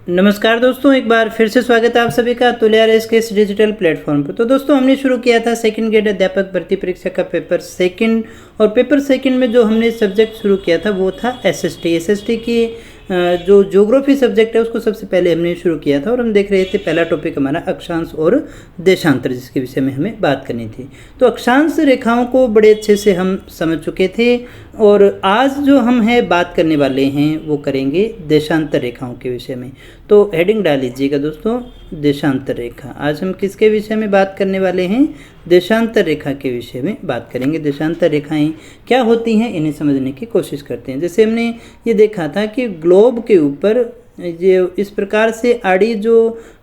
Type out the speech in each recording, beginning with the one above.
नमस्कार दोस्तों, एक बार फिर से स्वागत है आप सभी का तुल्यारेस के इस डिजिटल प्लेटफॉर्म पर। तो दोस्तों, हमने शुरू किया था सेकंड ग्रेड अध्यापक भर्ती परीक्षा का पेपर सेकंड, और पेपर सेकंड में जो हमने सब्जेक्ट शुरू किया था वो था एसएसटी की जो ज्योग्राफी सब्जेक्ट है उसको सबसे पहले हमने शुरू किया था। और हम देख रहे थे पहला टॉपिक हमारा अक्षांश और देशांतर, जिसके विषय में हमें बात करनी थी। तो अक्षांश रेखाओं को बड़े अच्छे से हम समझ चुके थे, और आज जो हम बात करने वाले हैं वो करेंगे देशांतर रेखाओं के विषय में। तो हेडिंग डाल लीजिएगा दोस्तों, देशांतर रेखा। आज हम किसके विषय में बात करने वाले हैं? देशांतर रेखा के विषय में बात करेंगे। देशांतर रेखाएं क्या होती हैं, इन्हें समझने की कोशिश करते हैं। जैसे हमने ये देखा था कि ग्लोब के ऊपर ये इस प्रकार से आड़ी जो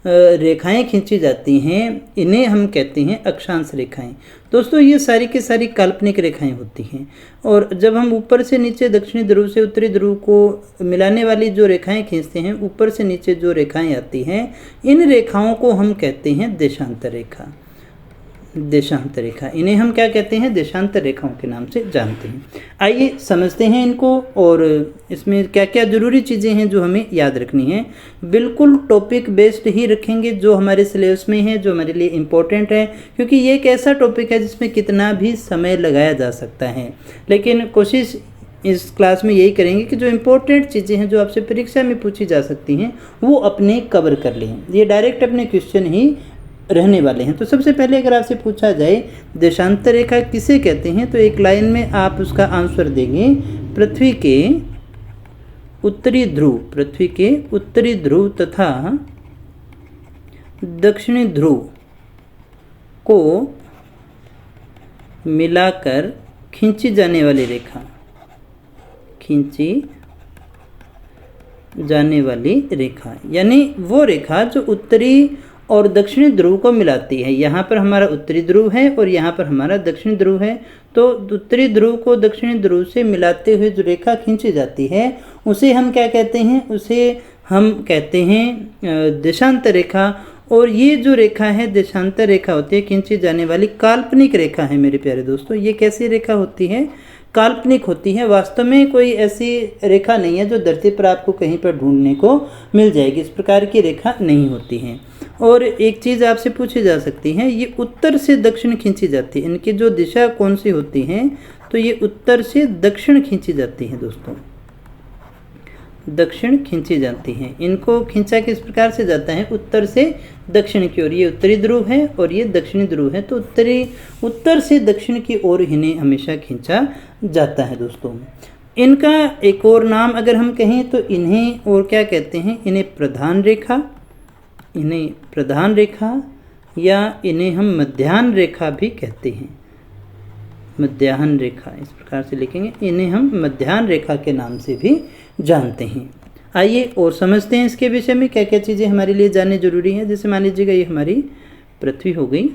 रेखाएं खींची जाती हैं, इन्हें हम कहते हैं अक्षांश रेखाएं। दोस्तों, ये सारी की सारी काल्पनिक रेखाएं होती हैं, और जब हम ऊपर से नीचे दक्षिणी ध्रुव से उत्तरी ध्रुव को मिलाने वाली जो रेखाएं खींचते हैं, ऊपर से नीचे जो रेखाएं आती हैं, इन रेखाओं को हम कहते हैं देशांतर रेखा। देशांतर रेखा, इन्हें हम क्या कहते हैं? देशांतर रेखाओं के नाम से जानते हैं। आइए समझते हैं इनको, और इसमें क्या क्या ज़रूरी चीज़ें हैं जो हमें याद रखनी है। बिल्कुल टॉपिक बेस्ड ही रखेंगे, जो हमारे सिलेबस में है, जो हमारे लिए इम्पोर्टेंट है, क्योंकि ये एक ऐसा टॉपिक है जिसमें कितना भी समय लगाया जा सकता है। लेकिन कोशिश इस क्लास में यही करेंगे कि जो इम्पोर्टेंट चीज़ें हैं जो आपसे परीक्षा में पूछी जा सकती हैं वो अपने कवर कर लें। ये डायरेक्ट अपने क्वेश्चन ही रहने वाले हैं। तो सबसे पहले अगर आपसे पूछा जाए देशांतर रेखा किसे कहते हैं, तो एक लाइन में आप उसका आंसर देंगे, पृथ्वी के उत्तरी ध्रुव, पृथ्वी के उत्तरी ध्रुव तथा दक्षिणी ध्रुव को मिलाकर खींची जाने वाली रेखा, खींची जाने वाली रेखा, यानी वो रेखा जो उत्तरी और दक्षिणी ध्रुव को मिलाती है। यहाँ पर हमारा उत्तरी ध्रुव है और यहाँ पर हमारा दक्षिणी ध्रुव है। तो उत्तरी ध्रुव को दक्षिणी ध्रुव से मिलाते हुए जो रेखा खींची जाती है उसे हम क्या कहते हैं? उसे हम कहते हैं देशांतर रेखा। और ये जो रेखा है देशांतर रेखा होती है खींची जाने वाली काल्पनिक रेखा है मेरे प्यारे दोस्तों। ये कैसी रेखा होती है? काल्पनिक होती है। वास्तव में कोई ऐसी रेखा नहीं है जो धरती पर आपको कहीं पर ढूंढने को मिल जाएगी। इस प्रकार की रेखा नहीं होती है। और एक चीज़ आपसे पूछी जा सकती है, ये उत्तर से दक्षिण खींची जाती है, इनकी जो दिशा कौन सी होती है? तो ये उत्तर से दक्षिण खींची जाती है दोस्तों, दक्षिण खींची जाती हैं। इनको खींचा किस प्रकार से जाता है? उत्तर से दक्षिण की ओर। ये उत्तरी ध्रुव है और ये दक्षिणी ध्रुव है, तो उत्तर से दक्षिण की ओर इन्हें हमेशा खींचा जाता है दोस्तों। इनका एक और नाम अगर हम कहें तो इन्हें और क्या कहते हैं? इन्हें प्रधान रेखा, इन्हें प्रधान रेखा, या इन्हें हम मध्याह्न रेखा भी कहते हैं। मध्याह्न रेखा इस प्रकार से लिखेंगे, इन्हें हम मध्याह्न रेखा के नाम से भी जानते हैं। आइए और समझते हैं इसके विषय में क्या क्या चीज़ें हमारे लिए जाननी जरूरी हैं। जैसे मान लीजिएगा ये हमारी पृथ्वी हो गई,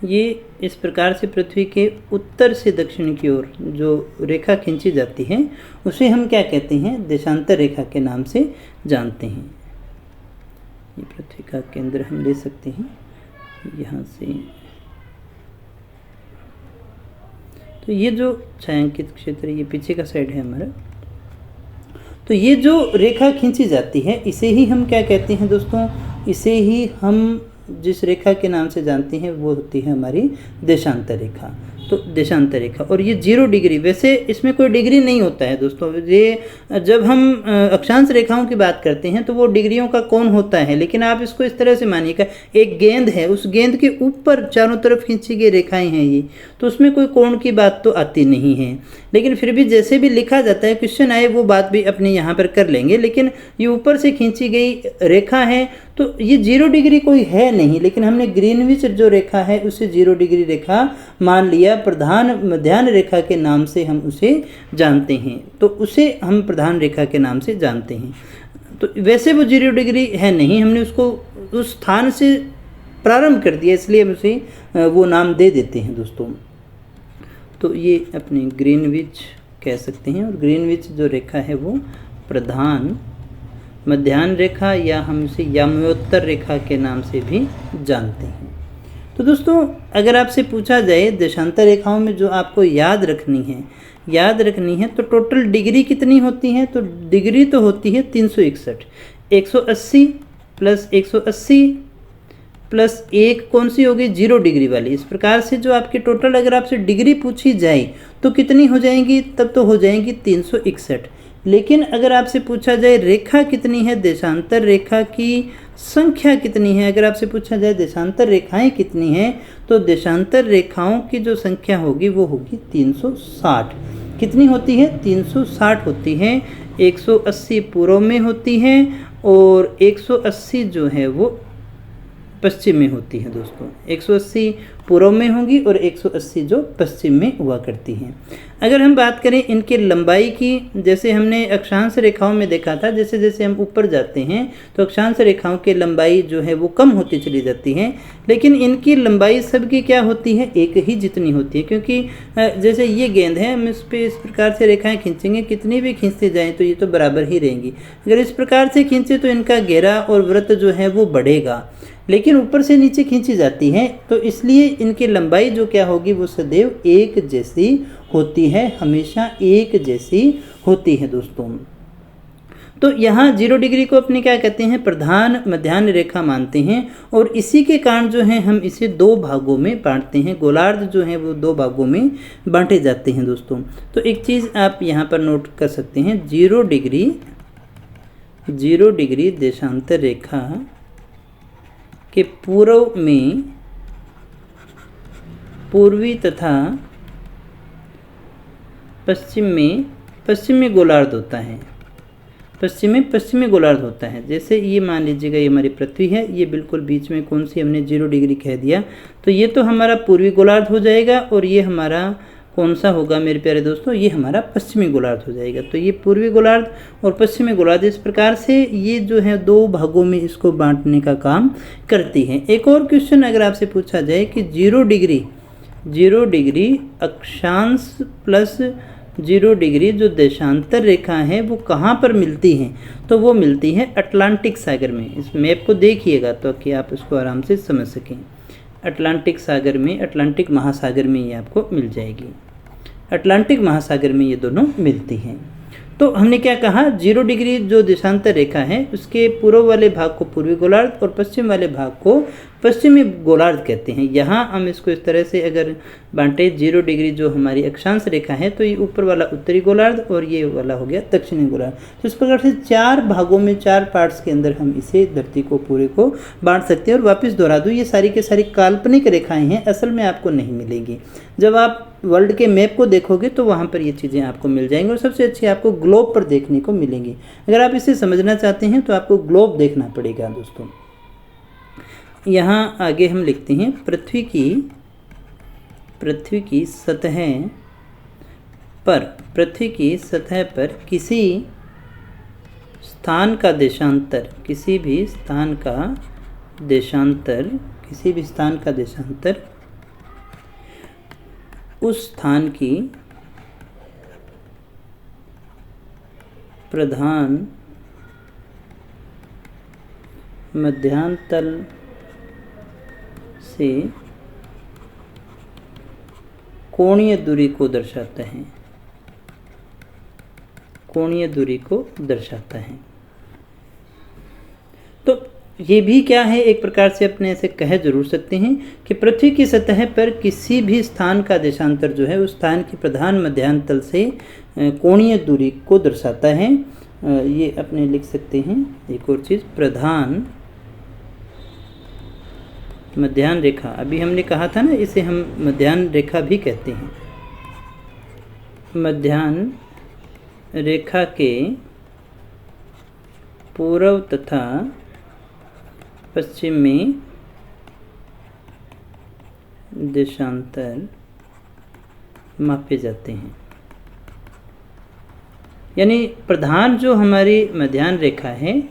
ये इस प्रकार से पृथ्वी के उत्तर से दक्षिण की ओर जो रेखा खींची जाती है उसे हम क्या कहते हैं? देशांतर रेखा के नाम से जानते हैं। ये पृथ्वी का केंद्र हम ले सकते हैं यहाँ से। तो ये जो छायांकित क्षेत्र, ये पीछे का साइड है हमारा। तो ये जो रेखा खींची जाती है इसे ही हम क्या कहते हैं दोस्तों? इसे ही हम जिस रेखा के नाम से जानते हैं वो होती है हमारी देशांतर रेखा। तो देशांतर रेखा, और ये 0 डिग्री, वैसे इसमें कोई डिग्री नहीं होता है दोस्तों। ये जब हम अक्षांश रेखाओं की बात करते हैं तो वो डिग्रियों का कोण होता है, लेकिन आप इसको इस तरह से मानिएगा, एक गेंद है, उस गेंद के ऊपर चारों तरफ खींची गई रेखाएं हैं ये, तो उसमें कोई कोण की बात तो आती नहीं है। लेकिन फिर भी जैसे भी लिखा जाता है, क्वेश्चन आए वो बात भी अपने यहाँ पर कर लेंगे। लेकिन ये ऊपर से खींची गई रेखा है तो ये 0 डिग्री कोई है नहीं, लेकिन हमने ग्रीनविच जो रेखा है उसे 0 डिग्री रेखा मान लिया। प्रधान मध्याह्न रेखा के नाम से हम उसे जानते हैं, तो उसे हम प्रधान रेखा के नाम से जानते हैं। तो वैसे वो 0 डिग्री है नहीं, हमने उसको उस स्थान से प्रारंभ कर दिया, इसलिए हम उसे वो नाम दे देते हैं दोस्तों। तो ये अपने ग्रीनविच कह सकते हैं, और ग्रीनविच जो रेखा है वो प्रधान मध्याह्न रेखा, या हम इसे याम्योत्तर रेखा के नाम से भी जानते हैं। तो दोस्तों अगर आपसे पूछा जाए देशांतर रेखाओं में जो आपको याद रखनी है तो टोटल डिग्री कितनी होती है, तो डिग्री तो होती है 361। 180 प्लस 180 प्लस एक कौन सी होगी, 0 डिग्री वाली। इस प्रकार से जो आपकी टोटल अगर आपसे डिग्री पूछी जाए तो कितनी हो जाएंगी, तब तो हो जाएंगी 361। लेकिन अगर आपसे पूछा जाए रेखा कितनी है, देशांतर रेखा की संख्या कितनी है, अगर आपसे पूछा जाए देशांतर रेखाएं कितनी हैं, तो देशांतर रेखाओं की जो संख्या होगी वो होगी 360। कितनी होती है, 360 होती है। 180 पूर्व में होती है और 180 जो है वो पश्चिम में होती है दोस्तों। 180 पूर्व में होंगी और 180 जो पश्चिम में हुआ करती हैं। अगर हम बात करें इनकी लंबाई की, जैसे हमने अक्षांश रेखाओं में देखा था, जैसे जैसे हम ऊपर जाते हैं तो अक्षांश रेखाओं की लंबाई जो है वो कम होती चली जाती है, लेकिन इनकी लंबाई सबकी क्या होती है, एक ही जितनी होती है। क्योंकि जैसे ये गेंद है, हम इस पर इस प्रकार से रेखाएं खींचेंगे, कितनी भी खींचते जाएँ तो ये तो बराबर ही रहेंगी। अगर इस प्रकार से खींचे तो इनका घेरा और वृत्त जो है वो बढ़ेगा, लेकिन ऊपर से नीचे खींची जाती हैं, तो इसलिए इनकी लंबाई जो क्या होगी वो सदैव एक जैसी होती है, हमेशा एक जैसी होती है दोस्तों। तो यहाँ 0 डिग्री को अपने क्या कहते हैं, प्रधान मध्याह्न रेखा मानते हैं, और इसी के कारण जो है हम इसे 2 भागों में बांटते हैं। गोलार्ध जो है वो 2 भागों में बांटे जाते हैं दोस्तों। तो एक चीज़ आप यहाँ पर नोट कर सकते हैं, 0 डिग्री देशांतर रेखा के पूर्व में पूर्वी तथा पश्चिम में गोलार्ध होता है। पश्चिमी गोलार्ध होता है। जैसे ये मान लीजिएगा ये हमारी पृथ्वी है, ये बिल्कुल बीच में कौन सी हमने 0 डिग्री कह दिया, तो ये तो हमारा पूर्वी गोलार्ध हो जाएगा, और ये हमारा कौन सा होगा मेरे प्यारे दोस्तों, ये हमारा पश्चिमी गोलार्ध हो जाएगा। तो ये पूर्वी गोलार्ध और पश्चिमी गोलार्ध, इस प्रकार से ये जो है 2 भागों में इसको बांटने का काम करती है। एक और क्वेश्चन अगर आपसे पूछा जाए कि 0 डिग्री अक्षांश प्लस 0 डिग्री जो देशांतर रेखा है वो कहाँ पर मिलती हैं, तो वो मिलती है अटलांटिक सागर में। इस मैप को देखिएगा तो कि आप इसको आराम से समझ सकें। अटलांटिक सागर में, अटलांटिक महासागर में ये आपको मिल जाएगी। अटलांटिक महासागर में ये दोनों मिलती हैं। तो हमने क्या कहा, 0 डिग्री जो देशांतर रेखा है उसके पूर्व वाले भाग को पूर्वी गोलार्ध और पश्चिम वाले भाग को पश्चिमी गोलार्ध कहते हैं। यहाँ हम इसको इस तरह से अगर बांटे, 0 डिग्री जो हमारी अक्षांश रेखा है तो ये ऊपर वाला उत्तरी गोलार्ध और ये वाला हो गया दक्षिणी गोलार्ध। तो इस प्रकार से 4 भागों में, 4 पार्ट्स के अंदर हम इसे धरती को पूरे को बांट सकते हैं। और वापस दोहरा दूँ, ये सारी के सारी काल्पनिक रेखाएँ हैं, असल में आपको नहीं मिलेंगी। जब आप वर्ल्ड के मैप को देखोगे तो वहाँ पर ये चीज़ें आपको मिल जाएंगी, और सबसे अच्छी आपको ग्लोब पर देखने को मिलेंगी। अगर आप इसे समझना चाहते हैं तो आपको ग्लोब देखना पड़ेगा दोस्तों। यहाँ आगे हम लिखते हैं, पृथ्वी की सतह पर किसी स्थान का देशांतर उस स्थान की प्रधान मध्याह्न तल से कोणीय दूरी को दर्शाता है। तो ये भी क्या है, एक प्रकार से अपने ऐसे कह जरूर सकते हैं कि पृथ्वी की सतह पर किसी भी स्थान का देशांतर जो है उस स्थान की प्रधान मध्याह्न तल से कोणीय दूरी को दर्शाता है। ये अपने लिख सकते हैं। एक और चीज़, प्रधान मध्याह्न रेखा, अभी हमने कहा था ना, इसे हम मध्याह्न रेखा भी कहते हैं। मध्याह्न रेखा के पूर्व तथा पश्चिम में देशांतर मापे जाते हैं। यानी प्रधान जो हमारी मध्याह्न रेखा है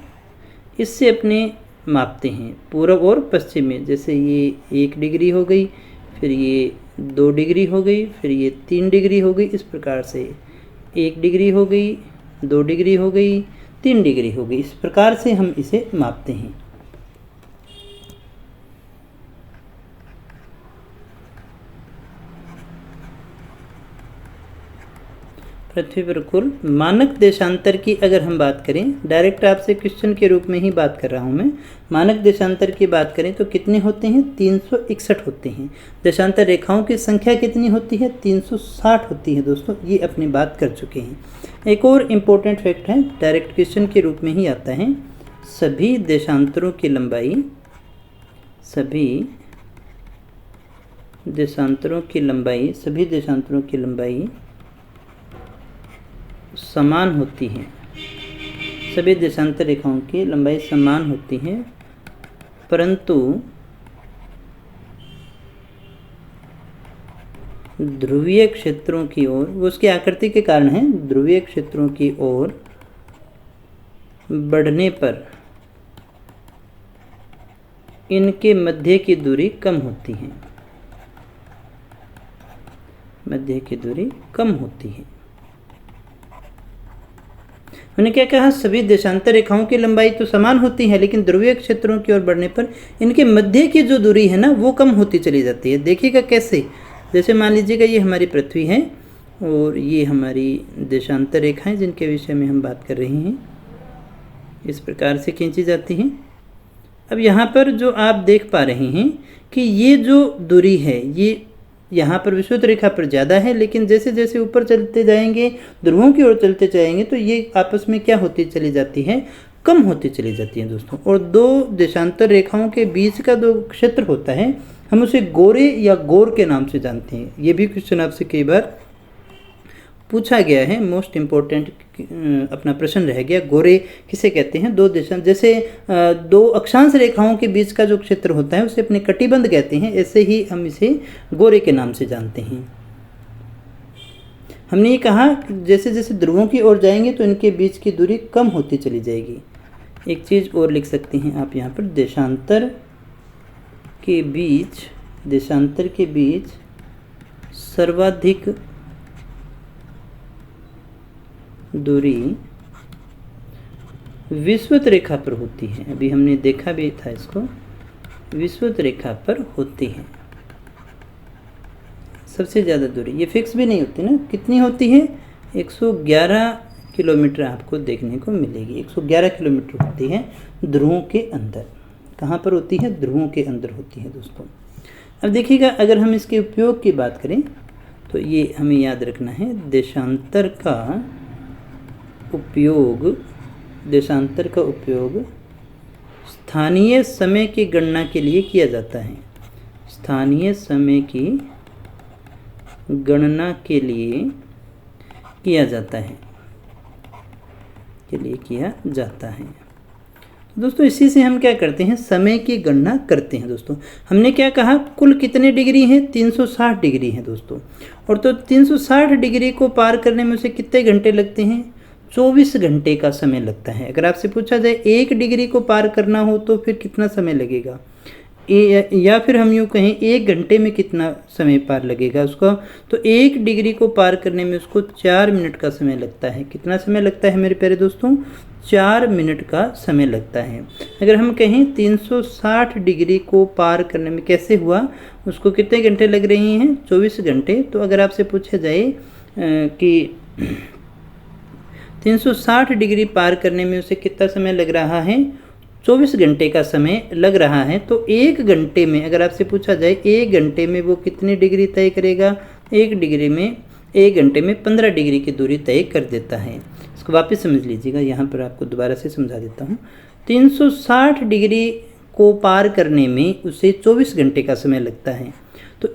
इससे अपने मापते हैं पूर्व और पश्चिम में। जैसे ये 1 डिग्री हो गई, फिर ये 2 डिग्री हो गई, फिर ये 3 डिग्री हो गई। इस प्रकार से 1 डिग्री हो गई, 2 डिग्री हो गई, 3 डिग्री हो गई। इस प्रकार से हम इसे मापते हैं। पृथ्वी पर कुल मानक देशांतर की अगर हम बात करें, डायरेक्ट आपसे क्वेश्चन के रूप में ही बात कर रहा हूं मैं, मानक देशांतर की बात करें तो कितने होते हैं? 361 होते हैं। देशांतर रेखाओं की संख्या कितनी होती है? 360 होती है दोस्तों, ये अपनी बात कर चुके हैं। एक और इम्पोर्टेंट फैक्ट है, डायरेक्ट क्वेश्चन के रूप में ही आता है, सभी देशांतरों की लंबाई, सभी देशांतरों की लंबाई समान होती है। सभी देशांतर रेखाओं की लंबाई समान होती है, परंतु ध्रुवीय क्षेत्रों की ओर, वो उसकी आकृति के कारण है, ध्रुवीय क्षेत्रों की ओर बढ़ने पर इनके मध्य की दूरी कम होती है। मध्य की दूरी कम होती है। मैंने क्या कहा? सभी देशांतर रेखाओं की लंबाई तो समान होती है, लेकिन ध्रुवीय क्षेत्रों की ओर बढ़ने पर इनके मध्य की जो दूरी है ना, वो कम होती चली जाती है। देखिएगा कैसे, जैसे मान लीजिएगा ये हमारी पृथ्वी है और ये हमारी देशांतर रेखाएं जिनके विषय में हम बात कर रहे हैं, इस प्रकार से खींची जाती हैं। अब यहाँ पर जो आप देख पा रहे हैं कि ये जो दूरी है, ये यहाँ पर विषुवत रेखा पर ज़्यादा है, लेकिन जैसे जैसे ऊपर चलते जाएंगे, ध्रुवों की ओर चलते जाएंगे, तो ये आपस में क्या होती चली जाती है? कम होती चली जाती है दोस्तों। और दो देशांतर रेखाओं के बीच का जो क्षेत्र होता है, हम उसे गोरे या गोर के नाम से जानते हैं। ये भी क्वेश्चन आपसे कई बार पूछा गया है, मोस्ट इम्पोर्टेंट अपना प्रश्न रह गया, गोरे किसे कहते हैं? दो देशांतर, जैसे दो अक्षांश रेखाओं के बीच का जो क्षेत्र होता है उसे अपने कटिबंध कहते हैं, ऐसे ही हम इसे गोरे के नाम से जानते हैं। हमने ये कहा जैसे जैसे ध्रुवों की ओर जाएंगे तो इनके बीच की दूरी कम होती चली जाएगी। एक चीज़ और लिख सकते हैं आप यहाँ पर, देशांतर के बीच सर्वाधिक दूरी विषुवत रेखा पर होती है। अभी हमने देखा भी था इसको, विषुवत रेखा पर होती है सबसे ज़्यादा दूरी। ये फिक्स भी नहीं होती ना, कितनी होती है? 111 किलोमीटर आपको देखने को मिलेगी। 111 किलोमीटर होती है ध्रुवों के अंदर। कहाँ पर होती है? ध्रुवों के अंदर होती है दोस्तों। अब देखिएगा, अगर हम इसके उपयोग की बात करें तो ये हमें याद रखना है, देशांतर का उपयोग स्थानीय समय की गणना के लिए किया जाता है। स्थानीय समय की गणना के लिए किया जाता है। दोस्तों इसी से हम क्या करते हैं? समय की गणना करते हैं दोस्तों। हमने क्या कहा? कुल कितने डिग्री हैं? 360 डिग्री हैं दोस्तों। और तो 360 डिग्री को पार करने में उसे कितने घंटे लगते हैं? 24 घंटे का समय लगता है। अगर आपसे पूछा जाए 1 डिग्री को पार करना हो तो फिर कितना समय लगेगा, या फिर हम यूँ कहें 1 घंटे में कितना समय पार लगेगा उसको, तो 1 डिग्री को पार करने में उसको 4 मिनट का समय लगता है। कितना समय लगता है मेरे प्यारे दोस्तों? 4 मिनट का समय लगता है। अगर हम कहें 360 डिग्री को पार करने में कैसे हुआ, उसको कितने घंटे लग रहे हैं? 24 घंटे। तो अगर आपसे पूछा जाए कि 360 डिग्री पार करने में उसे कितना समय लग रहा है? 24 घंटे का समय लग रहा है। तो 1 घंटे में, अगर आपसे पूछा जाए 1 घंटे में वो कितनी डिग्री तय करेगा? 1 घंटे में 15 डिग्री की दूरी तय कर देता है। इसको वापस समझ लीजिएगा, यहाँ पर आपको दोबारा से समझा देता हूँ। 360 डिग्री को पार करने में उसे 24 घंटे का समय लगता है। तो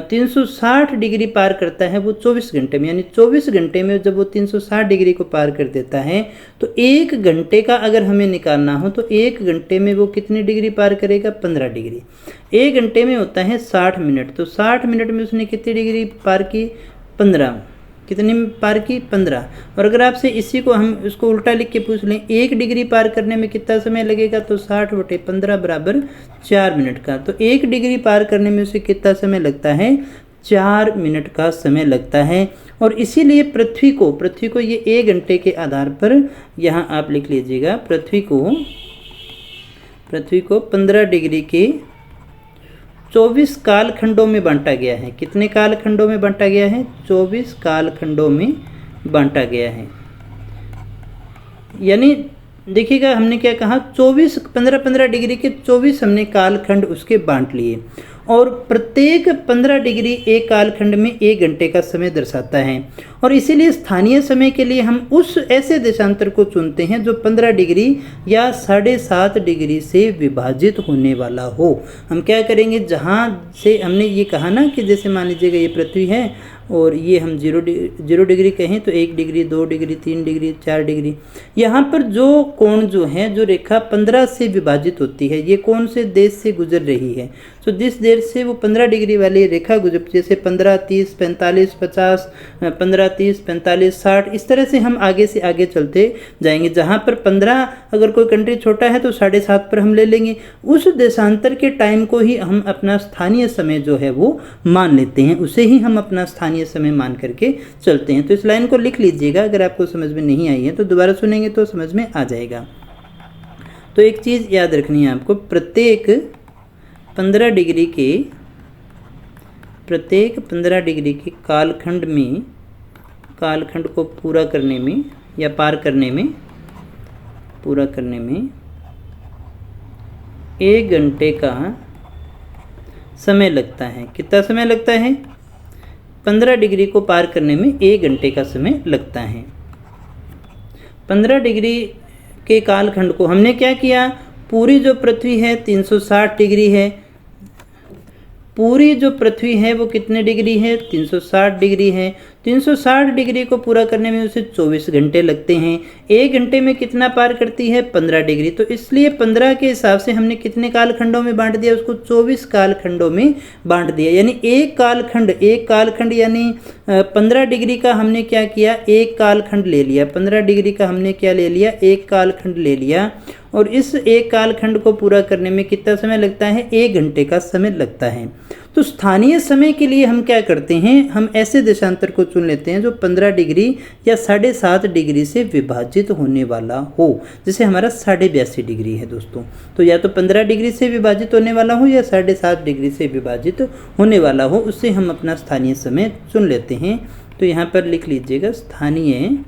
360 डिग्री पार करता है वो 24 घंटे में, यानी 24 घंटे में जब वो 360 डिग्री को पार कर देता है तो 1 घंटे का अगर हमें निकालना हो तो 1 घंटे में वो कितनी डिग्री पार करेगा? 15 डिग्री। 1 घंटे में होता है 60 मिनट, तो 60 मिनट में उसने कितनी डिग्री पार की? 15। कितनी पार की? 15। और अगर आपसे इसी को हम इसको उल्टा लिख के पूछ लें 1 डिग्री पार करने में कितना समय लगेगा, तो 60/15 बराबर 4 मिनट का। तो 1 डिग्री पार करने में उसे कितना समय लगता है? 4 मिनट का समय लगता है। और इसीलिए पृथ्वी को ये 1 घंटे के आधार पर यहाँ आप लिख लीजिएगा, पृथ्वी को 15 डिग्री के 24 कालखंडों में बांटा गया है। कितने कालखंडों में बांटा गया है? 24 कालखंडों में बांटा गया है। यानी देखिएगा हमने क्या कहा, 24 15-15 डिग्री के 24 हमने कालखंड उसके बांट लिए, और प्रत्येक 15 डिग्री एक कालखंड में 1 घंटे का समय दर्शाता है। और इसीलिए स्थानीय समय के लिए हम उस ऐसे देशांतर को चुनते हैं जो 15 डिग्री या 7.5 डिग्री से विभाजित होने वाला हो। हम क्या करेंगे, जहाँ से हमने ये कहा ना कि जैसे मान लीजिएगा ये पृथ्वी है और ये हम 0 डिग्री कहें तो 1 डिग्री, 2 डिग्री, 3 डिग्री, 4 डिग्री। यहाँ पर जो कोण जो है, जो रेखा 15 से विभाजित होती है, ये कौन से देश से गुजर रही है? तो जिस देश से वो 15 डिग्री वाली रेखा गुजर, जैसे 15, 30, 45, 50, 15, 30, 45, 60, इस तरह से हम आगे से आगे चलते जाएंगे। जहाँ पर 15 अगर कोई कंट्री छोटा है तो 7.5 पर हम ले लेंगे। उस देशांतर के टाइम को ही हम अपना स्थानीय समय जो है वो मान लेते हैं, उसे ही हम अपना स्थानीय समय मान करके चलते हैं। तो इस लाइन को लिख लीजिएगा, अगर आपको समझ में नहीं आई है तो दोबारा सुनेंगे तो समझ में आ जाएगा। तो एक चीज़ याद रखनी है आपको, प्रत्येक 15 डिग्री के कालखंड को पूरा करने में या पूरा करने में 1 घंटे का समय लगता है। कितना समय लगता है? 15 डिग्री को पार करने में 1 घंटे का समय लगता है। 15 डिग्री के कालखंड को हमने क्या किया, पूरी जो पृथ्वी है 360 डिग्री है। पूरी जो पृथ्वी है वो कितने डिग्री है? 360 डिग्री है। 360 डिग्री को पूरा करने में उसे 24 घंटे लगते हैं। 1 घंटे में कितना पार करती है? 15 डिग्री। तो इसलिए 15 के हिसाब से हमने कितने कालखंडों में बांट दिया उसको? 24 कालखंडों में बांट दिया। यानी एक कालखंड यानी 15 डिग्री का हमने क्या किया? एक कालखंड ले लिया। 15 डिग्री का हमने क्या ले लिया? एक कालखंड ले लिया। और इस एक कालखंड को पूरा करने में कितना समय लगता है? 1 घंटे का समय लगता है। तो स्थानीय समय के लिए हम क्या करते हैं, हम ऐसे देशांतर को चुन लेते हैं जो 15 डिग्री या 7.5 डिग्री से विभाजित होने वाला हो। जैसे हमारा 82.5 डिग्री है दोस्तों, तो या तो 15 डिग्री से विभाजित होने वाला हो या 7.5 डिग्री से विभाजित होने वाला हो, उससे हम अपना स्थानीय समय चुन लेते हैं। तो यहाँ पर लिख लीजिएगा, स्थानीय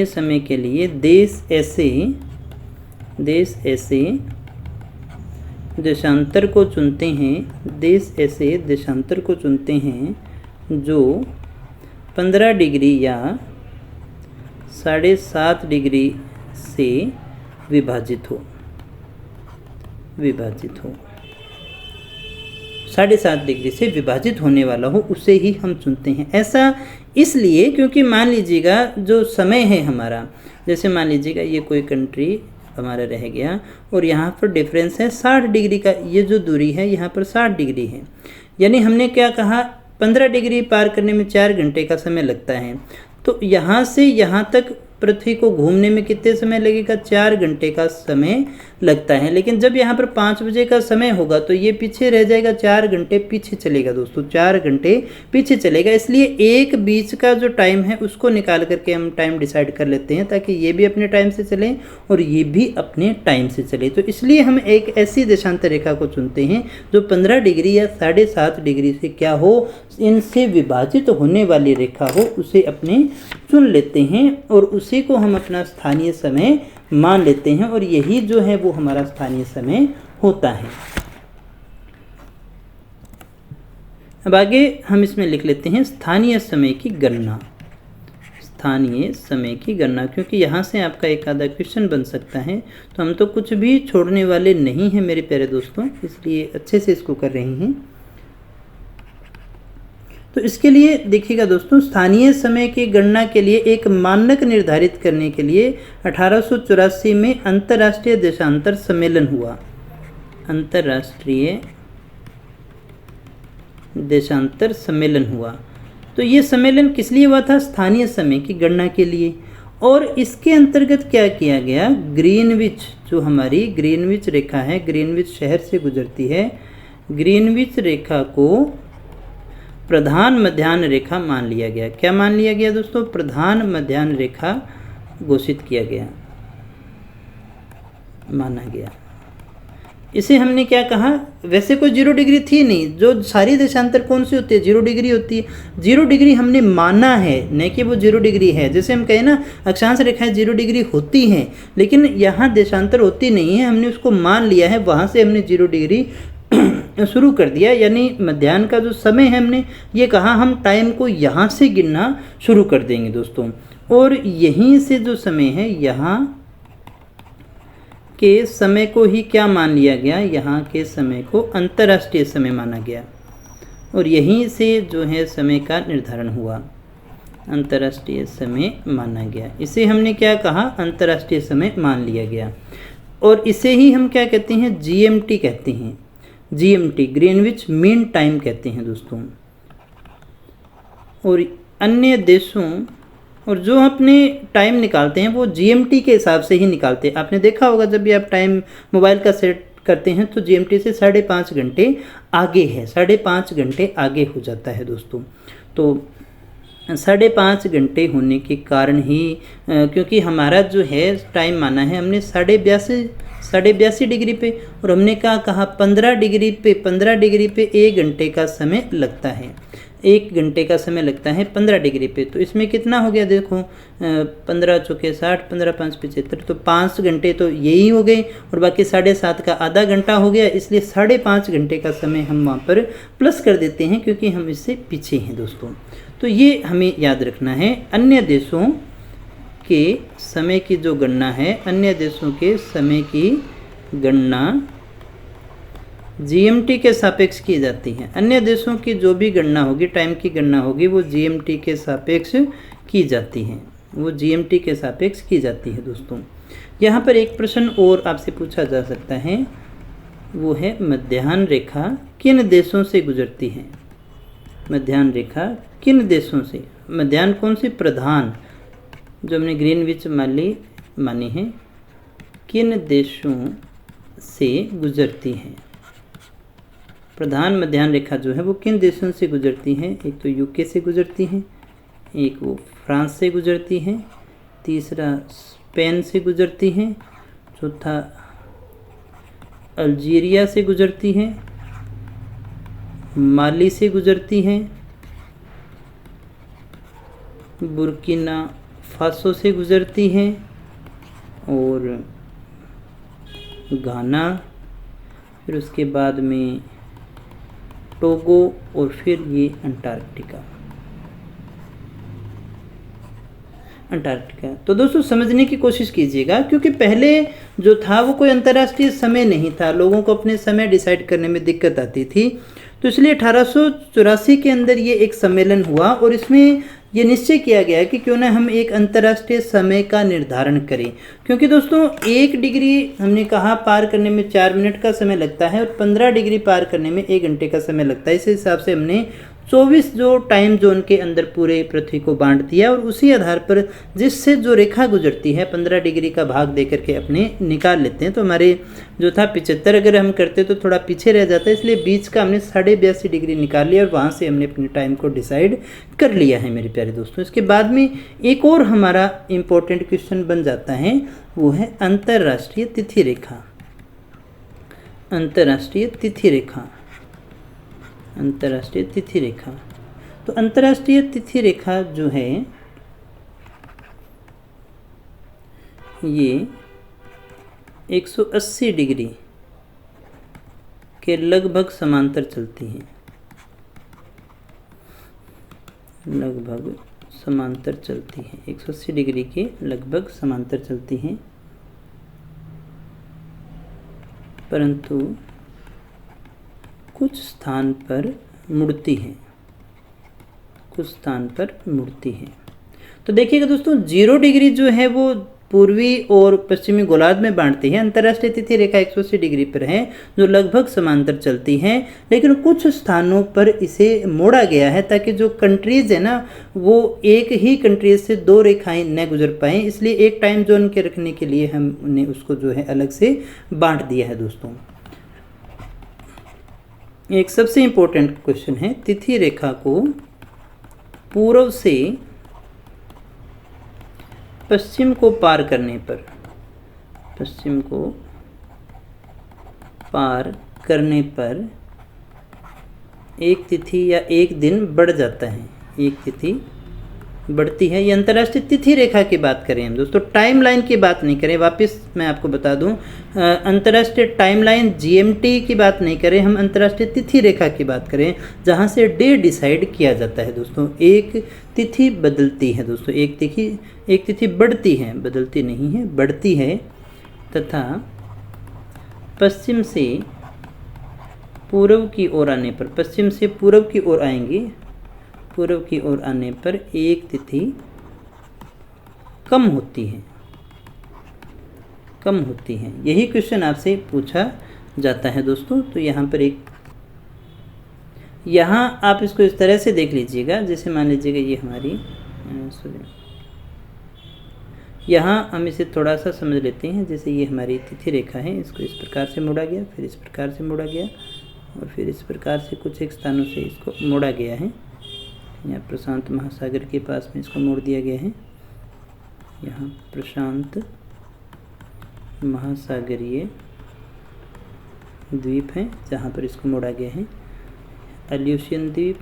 समय के लिए देश ऐसे देशांतर को चुनते हैं जो 15 डिग्री या 7.5 डिग्री से विभाजित हो। 7.5 डिग्री से विभाजित होने वाला हो, उसे ही हम चुनते हैं। ऐसा इसलिए क्योंकि मान लीजिएगा जो समय है हमारा, जैसे मान लीजिएगा ये कोई कंट्री हमारा रह गया और यहाँ पर डिफरेंस है 60 डिग्री का, ये जो दूरी है यहाँ पर 60 डिग्री है। यानी हमने क्या कहा, 15 डिग्री पार करने में 4 घंटे का समय लगता है। तो यहाँ से यहाँ तक पृथ्वी को घूमने में कितने समय लगेगा? 4 घंटे का समय लगता है। लेकिन जब यहाँ पर 5 बजे का समय होगा तो ये पीछे रह जाएगा, 4 घंटे पीछे चलेगा दोस्तों, 4 घंटे पीछे चलेगा। इसलिए एक बीच का जो टाइम है उसको निकाल करके हम टाइम डिसाइड कर लेते हैं ताकि ये भी अपने टाइम से चले और ये भी अपने टाइम से चले। तो इसलिए हम एक ऐसी देशांतर रेखा को चुनते हैं जो 15 डिग्री या 7.5 डिग्री से क्या हो, इनसे विभाजित होने वाली रेखा हो, उसे अपने चुन लेते हैं और उसी को हम अपना स्थानीय समय मान लेते हैं और यही जो है वो हमारा स्थानीय समय होता है। अब आगे हम इसमें लिख लेते हैं स्थानीय समय की गणना। क्योंकि यहाँ से आपका एक आधा क्वेश्चन बन सकता है, तो हम तो कुछ भी छोड़ने वाले नहीं हैं मेरे प्यारे दोस्तों, इसलिए अच्छे से इसको कर रहे हैं। तो इसके लिए देखिएगा दोस्तों, स्थानीय समय की गणना के लिए एक मानक निर्धारित करने के लिए 1884 में अंतर्राष्ट्रीय देशांतर सम्मेलन हुआ। अंतर्राष्ट्रीय देशांतर सम्मेलन हुआ। तो ये सम्मेलन किस लिए हुआ था? स्थानीय समय की गणना के लिए। और इसके अंतर्गत क्या किया गया, ग्रीनविच, जो हमारी ग्रीनविच रेखा है, ग्रीनविच शहर से गुजरती है, ग्रीनविच रेखा को प्रधान मध्याह्न रेखा मान लिया गया। क्या मान लिया गया दोस्तों? प्रधान मध्याह्न रेखा घोषित किया गया। माना गया। इसे हमने क्या कहा, वैसे कोई 0 डिग्री थी नहीं, जो सारी देशांतर कौन सी होती है, 0 डिग्री होती है। 0 डिग्री हमने माना है, नहीं कि वो 0 डिग्री है। जैसे हम कहें ना अक्षांश रेखाएं 0 डिग्री होती हैं, लेकिन यहाँ देशांतर होती नहीं है, हमने उसको मान लिया है, वहाँ से हमने 0 डिग्री शुरू कर दिया। यानी मध्याह्न का जो समय है हमने ये कहा हम टाइम को यहाँ से गिनना शुरू कर देंगे दोस्तों। और यहीं से जो समय है यहाँ के समय को ही क्या मान लिया गया, यहाँ के समय को अंतर्राष्ट्रीय समय माना गया और यहीं से जो है समय का निर्धारण हुआ, अंतर्राष्ट्रीय समय माना गया। इसे हमने क्या कहा, अंतर्राष्ट्रीय समय मान लिया गया। और इसे ही हम क्या कहते हैं, GMT कहते हैं। GMT ग्रीनविच मीन टाइम कहते हैं दोस्तों। और अन्य देशों और जो अपने टाइम निकालते हैं वो GMT के हिसाब से ही निकालते हैं। आपने देखा होगा जब भी आप टाइम मोबाइल का सेट करते हैं तो GMT से 5.5 घंटे आगे है, 5.5 घंटे आगे हो जाता है दोस्तों। तो 5.5 घंटे होने के कारण ही क्योंकि हमारा जो है टाइम माना है हमने 82 डिग्री पे, और हमने कहा 15 डिग्री पे 1 घंटे का समय लगता है, 1 घंटे का समय लगता है 15 डिग्री पे। तो इसमें कितना हो गया देखो, 15 चौके 60, 15 5 75, तो 5 घंटे तो यही हो गए और बाकी 7.5 का आधा घंटा हो गया। इसलिए 5.5 घंटे का समय हम वहाँ पर प्लस कर देते हैं क्योंकि हम इससे पीछे हैं दोस्तों। तो ये हमें याद रखना है। अन्य देशों के समय की जो गणना है, अन्य देशों के समय की गणना GMT के सापेक्ष की जाती है। अन्य देशों की जो भी गणना होगी, टाइम की गणना होगी, वो GMT के सापेक्ष की जाती है, वो GMT के सापेक्ष की जाती है दोस्तों। यहाँ पर एक प्रश्न और आपसे पूछा जा सकता है, वो है मध्याह्न रेखा किन देशों से गुजरती है। मध्याह्न रेखा किन देशों से, मध्याह्न कौन सी, प्रधान जो हमने ग्रीनविच मानी है, किन देशों से गुजरती है। प्रधान मध्याह्न रेखा जो है वो किन देशों से गुजरती है, एक तो UK से गुजरती है, एक वो फ्रांस से गुजरती है, तीसरा स्पेन से गुजरती है, चौथा अल्जीरिया से गुजरती है, माली से गुजरती है, बुर्किना फासो से गुजरती है और घाना, फिर उसके बाद में टोगो और फिर ये अंटार्कटिका। तो दोस्तों समझने की कोशिश कीजिएगा क्योंकि पहले जो था वो कोई अंतर्राष्ट्रीय समय नहीं था, लोगों को अपने समय डिसाइड करने में दिक्कत आती थी। तो इसलिए 1884 के अंदर ये एक सम्मेलन हुआ और इसमें ये निश्चय किया गया कि क्यों ना हम एक अंतर्राष्ट्रीय समय का निर्धारण करें। क्योंकि दोस्तों 1 डिग्री हमने कहा पार करने में 4 मिनट का समय लगता है और 15 डिग्री पार करने में 1 घंटे का समय लगता है। इस हिसाब से हमने 24 जो टाइम जोन के अंदर पूरे पृथ्वी को बांट दिया और उसी आधार पर जिससे जो रेखा गुजरती है 15 डिग्री का भाग दे करके अपने निकाल लेते हैं। तो हमारे जो था 75 अगर हम करते तो थोड़ा पीछे रह जाता है, इसलिए बीच का हमने 82.5 डिग्री निकाल लिया और वहाँ से हमने अपने टाइम को डिसाइड कर लिया है मेरे प्यारे दोस्तों। इसके बाद में एक और हमारा इम्पोर्टेंट क्वेश्चन बन जाता है, वो है अंतर्राष्ट्रीय तिथि रेखा। अंतर्राष्ट्रीय तिथि रेखा, अंतर्राष्ट्रीय तिथि रेखा। तो अंतर्राष्ट्रीय तिथि रेखा जो है ये 180 डिग्री के लगभग समांतर चलती है, लगभग समांतर चलती है, 180 डिग्री के लगभग समांतर चलती हैं, परंतु कुछ स्थान पर मुड़ती है, कुछ स्थान पर मुड़ती है। तो देखिएगा दोस्तों 0 डिग्री जो है वो पूर्वी और पश्चिमी गोलार्ध में बांटती है। अंतर्राष्ट्रीय तिथि रेखा 180 डिग्री पर है जो लगभग समांतर चलती है, लेकिन कुछ स्थानों पर इसे मोड़ा गया है ताकि जो कंट्रीज है ना वो एक ही कंट्रीज से 2 रेखाएं न गुजर पाएँ, इसलिए एक टाइम जोन के रखने के लिए हमने उसको जो है अलग से बांट दिया है दोस्तों। एक सबसे इम्पोर्टेंट क्वेश्चन है, तिथि रेखा को पूर्व से पश्चिम को पार करने पर, पश्चिम को पार करने पर एक तिथि या एक दिन बढ़ जाता है, एक तिथि बढ़ती है। ये अंतर्राष्ट्रीय तिथि रेखा की बात करें हम दोस्तों, टाइमलाइन की बात नहीं करें। वापस मैं आपको बता दूं, अंतर्राष्ट्रीय टाइमलाइन जीएमटी की बात नहीं करें, हम अंतर्राष्ट्रीय तिथि रेखा की बात करें, जहां से डे डिसाइड किया जाता है दोस्तों। एक तिथि बदलती है दोस्तों, एक तिथि बढ़ती है, बदलती नहीं है, बढ़ती है, तथा पश्चिम से पूर्व की ओर आने पर, पश्चिम से पूर्व की ओर आएंगे, पूर्व की ओर आने पर एक तिथि कम होती है, कम होती है। यही क्वेश्चन आपसे पूछा जाता है दोस्तों। तो यहाँ पर यहाँ आप इसको इस तरह से देख लीजिएगा, जैसे मान लीजिएगा ये हमारी यहाँ हम इसे थोड़ा सा समझ लेते हैं। जैसे ये हमारी तिथि रेखा है, इसको इस प्रकार से मोड़ा गया, फिर इस प्रकार से मोड़ा गया, और फिर इस प्रकार से कुछ एक स्थानों से इसको मोड़ा गया है। यहाँ प्रशांत महासागर के पास में इसको मोड़ दिया गया है। यहाँ प्रशांत महासागरीय द्वीप है जहाँ पर इसको मोड़ा गया है। अल्यूशियन द्वीप,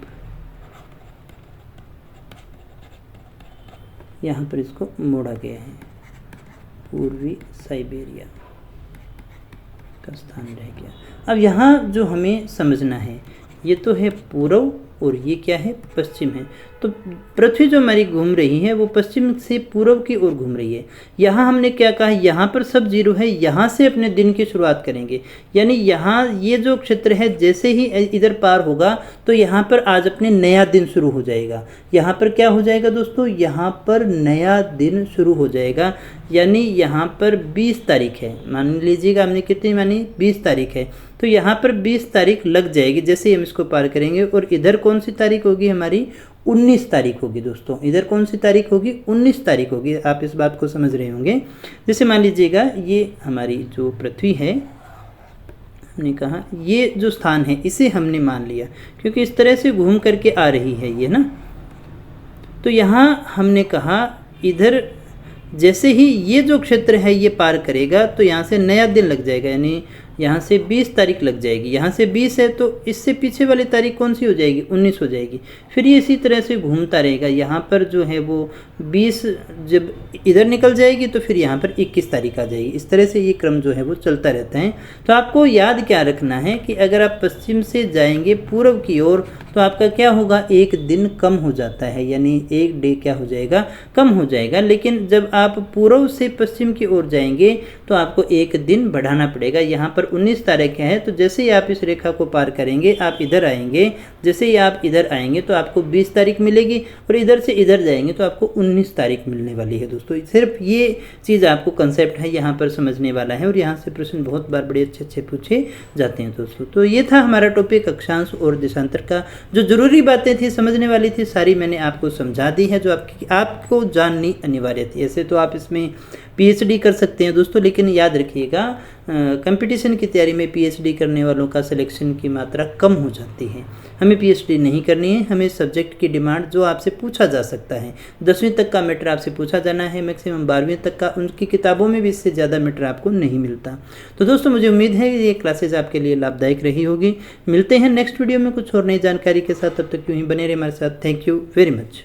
यहाँ पर इसको मोड़ा गया है। पूर्वी साइबेरिया का स्थान रह गया। अब यहाँ जो हमें समझना है, ये तो है पूर्व और ये क्या है, पश्चिम है। तो पृथ्वी जो हमारी घूम रही है वो पश्चिम से पूर्व की ओर घूम रही है। यहाँ हमने क्या कहा, यहाँ पर सब जीरो है, यहाँ से अपने दिन की शुरुआत करेंगे। यानी यहाँ ये जो क्षेत्र है जैसे ही इधर पार होगा तो यहाँ पर आज अपने नया दिन शुरू हो जाएगा। यहाँ पर क्या हो जाएगा दोस्तों, यहाँ पर नया दिन शुरू हो जाएगा। यानी यहाँ पर 20 तारीख है, मान लीजिएगा हमने कितनी मानी, 20 तारीख है। तो यहाँ पर 20 तारीख लग जाएगी जैसे ही हम इसको पार करेंगे। और इधर कौन सी तारीख होगी हमारी, 19 तारीख होगी दोस्तों। इधर कौन सी तारीख होगी, 19 तारीख होगी। आप इस बात को समझ रहे होंगे। जैसे मान लीजिएगा ये हमारी जो पृथ्वी है, हमने कहा ये जो स्थान है इसे हमने मान लिया, क्योंकि इस तरह से घूम करके आ रही है ये ना। तो यहाँ हमने कहा इधर जैसे ही ये जो क्षेत्र है ये पार करेगा तो यहाँ से नया दिन लग जाएगा। यानी यहाँ से 20 तारीख लग जाएगी। यहाँ से 20 है तो इससे पीछे वाली तारीख कौन सी हो जाएगी, 19 हो जाएगी। फिर ये इसी तरह से घूमता रहेगा। यहाँ पर जो है वो 20 जब इधर निकल जाएगी तो फिर यहाँ पर 21 तारीख आ जाएगी। इस तरह से ये क्रम जो है वो चलता रहता है। तो आपको याद क्या रखना है कि अगर आप पश्चिम से जाएंगे पूर्व की ओर तो आपका क्या होगा, एक दिन कम हो जाता है। यानी एक डे क्या हो जाएगा, कम हो जाएगा। लेकिन जब आप पूर्व से पश्चिम की ओर जाएंगे तो आपको एक दिन बढ़ाना पड़ेगा। यहाँ पर 19 तारीख है तो जैसे ही आप इस रेखा को पार करेंगे आप इधर आएंगे, जैसे ही आप इधर आएंगे तो आपको 20 तारीख मिलेगी, और इधर से इधर जाएंगे तो आपको 19 तारीख मिलने वाली है दोस्तों। सिर्फ ये चीज़ आपको कंसेप्ट है यहाँ पर समझने वाला है, और यहाँ से प्रश्न बहुत बार बड़े अच्छे अच्छे पूछे जाते हैं दोस्तों। तो ये था हमारा टॉपिक अक्षांश और देशांतर का। जो जरूरी बातें थी, समझने वाली थी, सारी मैंने आपको समझा दी है, जो आपको जाननी अनिवार्य थी। ऐसे तो आप इसमें पीएचडी कर सकते हैं दोस्तों, लेकिन याद रखिएगा कंपटीशन की तैयारी में पीएचडी करने वालों का सिलेक्शन की मात्रा कम हो जाती है। हमें पीएचडी नहीं करनी है, हमें सब्जेक्ट की डिमांड जो आपसे पूछा जा सकता है, 10वीं तक का मैटर आपसे पूछा जाना है, मैक्सिमम 12वीं तक का, उनकी किताबों में भी इससे ज़्यादा मैटर आपको नहीं मिलता। तो दोस्तों मुझे उम्मीद है ये क्लासेज आपके लिए लाभदायक रही होगी। मिलते हैं नेक्स्ट वीडियो में कुछ और नई जानकारी के साथ, तब तक यूँ ही बने रहे हमारे साथ। Thank you very much.